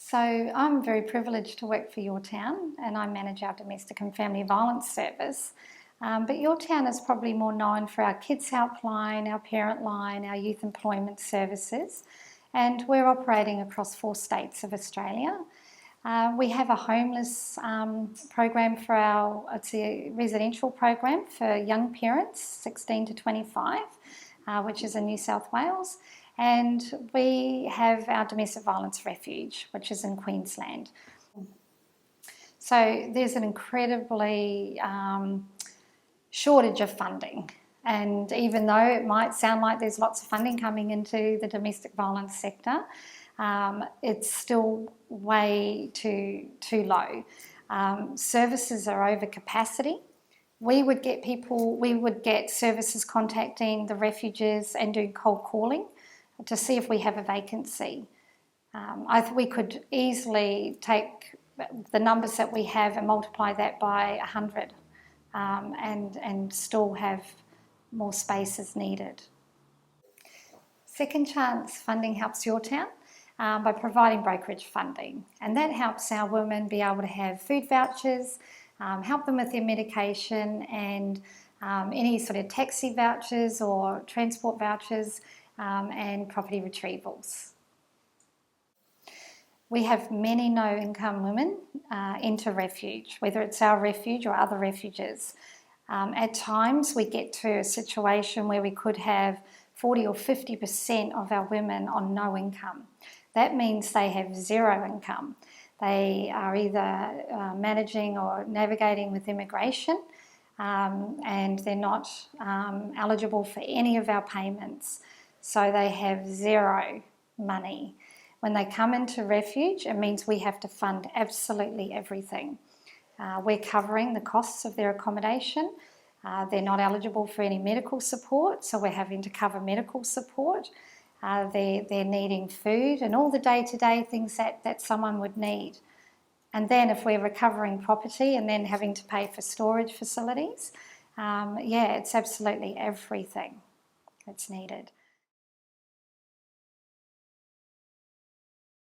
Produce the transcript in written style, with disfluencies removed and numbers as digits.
So I'm very privileged to work for Your Town, and I manage our domestic and family violence service. But Your Town is probably more known for our Kids Helpline, our Parent Line, our youth employment services, and we're operating across 4 states of Australia. We have a homeless program it's a residential program for young parents, 16 to 25, which is in New South Wales. And we have our domestic violence refuge, which is in Queensland. So there's an incredibly shortage of funding. And even though it might sound like there's lots of funding coming into the domestic violence sector, it's still way too low. Services are over capacity. We would get services contacting the refuges and doing cold calling to see if we have a vacancy. We could easily take the numbers that we have and multiply that by 100 and still have more spaces needed. Second Chance Funding helps Your Town by providing brokerage funding, and that helps our women be able to have food vouchers, help them with their medication, and any sort of taxi vouchers or transport vouchers, and property retrievals. We have many no-income women enter refuge, whether it's our refuge or other refuges. At times we get to a situation where we could have 40 or 50% of our women on no income. That means they have zero income. They are either managing or navigating with immigration, and they're not eligible for any of our payments. So they have zero money. When they come into refuge, it means we have to fund absolutely everything. We're covering the costs of their accommodation. They're not eligible for any medical support, so we're having to cover medical support. They're needing food and all the day-to-day things that someone would need. And then if we're recovering property and then having to pay for storage facilities, it's absolutely everything that's needed.